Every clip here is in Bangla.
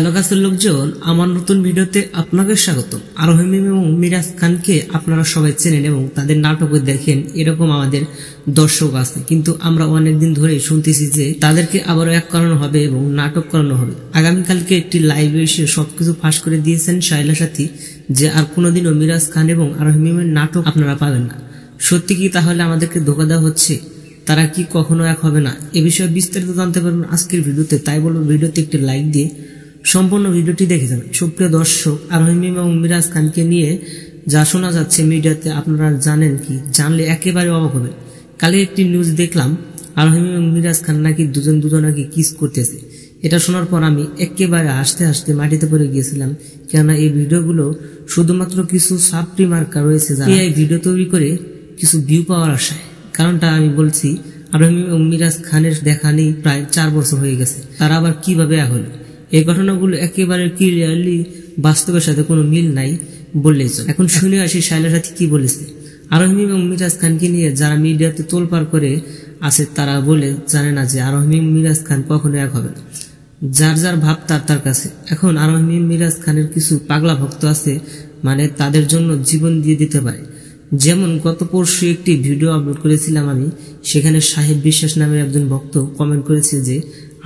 হ্যালো গাছের লোকজন, আমার নতুন ভিডিওতে আপনাকে স্বাগত। আরোহী মিম এবং মিরাজ খানকে আপনারা সবাই চেনেন এবং তাদের নাটকে দেখেন, এরকম আমাদের দর্শক আছে। কিন্তু আমরা অনেকদিন ধরে শুনতেছি যে তাদেরকে আবারও এক করানো হবে এবং নাটক করানো হবে। আগামীকালকে একটি লাইভে এসে সবকিছু ফাঁস করে দিয়েছেন শাইলা সাথী যে আর কোনোদিনও মিরাজ খান এবং আরোহী মিমের নাটক আপনারা পাবেন না। সত্যি কি তাহলে আমাদেরকে ধোঁকা দেওয়া হচ্ছে? তারা কি কখনো এক হবে না? এ বিষয়ে বিস্তারিত জানতে পারবেন আজকের ভিডিওতে। তাই বলবো ভিডিওতে একটি লাইক দিয়ে সম্পূর্ণ ভিডিওটি দেখে যাবেন। সুপ্রিয় দর্শক, আরোহী মিম এবং মিরাজ খানকে নিয়ে যা শোনা যাচ্ছে মিডিয়াতে, আপনারা জানেন কি? জানলে একেবারে অবাক হবেন। কালে একটি নিউজ দেখলাম আরোহী মিম এবং মিরাজ খান নাকি দুজন নাকি কিস করতেছে। এটা শোনার পর আমি একেবারে হাসতে হাসতে মাটিতে পড়ে গিয়েছিলাম, কেননা এই ভিডিওগুলো শুধুমাত্র কিছু সাপ্রি মার্কা রয়েছে যারা এই ভিডিও তৈরি করে কিছু ভিউ পাওয়ার আশায়। কারণটা আমি বলছি, আরোহী মিম এবং মিরাজ খানের দেখা নেই প্রায় 4 বছর হয়ে গেছে। তারা আবার কিভাবে এক হলো? এই ঘটনাগুলো একেবারে ক্লিয়ারলি বাস্তবের সাথে কোনো মিল নাই বললেই চলে। এখন শুনে আসি শাইলা সাথী কি বলেছে। আরোহী মিম এবং মিরাজ খানকে নিয়ে যারা মিডিয়াতে তোলপাড় করে আছে তারা বলে জানে না যে আরোহী মিম মিরাজ খান কখনো এক হবে না। যার যার ভাব তার কাছে। এখন আরোহী মিম মিরাজ খানের কিছু পাগলা ভক্ত আছে, মানে তাদের জন্য জীবন দিয়ে দিতে পারে। যেমন গত পরশু একটি ভিডিও আপলোড করেছিলাম আমি, সেখানে সাহেব বিশ্বাস নামের একজন ভক্ত কমেন্ট করেছে যে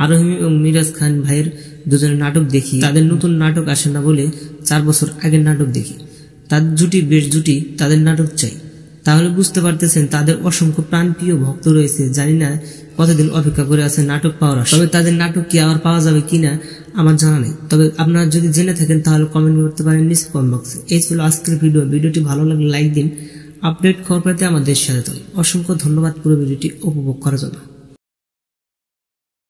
আরোহী মিম এবং মিরাজ খান ভাইয়ের দুজনের নাটক দেখি, তাদের নতুন নাটক আসে না বলে 4 বছর আগের নাটক দেখি। তাদের জুটি বেশ জুটি, তাদের নাটক চাই। তাহলে বুঝতে পারতেছেন তাদের অসংখ্য প্রাণপ্রিয় ভক্ত রয়েছে। জানি না কতদিন অপেক্ষা করে আছে নাটক পাওয়ার। তবে তাদের নাটক কি আবার পাওয়া যাবে কিনা আমার জানা নেই। তবে আপনারা যদি জেনে থাকেন তাহলে কমেন্ট করতে পারেন নিচে কমেন্ট বক্সে। এই ছিল আজকের ভিডিওটি ভালো লাগলে লাইক দিন। আপডেট খবর পেতে আমাদের সাথে থাকুন। অসংখ্য ধন্যবাদ পুরো ভিডিওটি উপভোগ করার জন্য।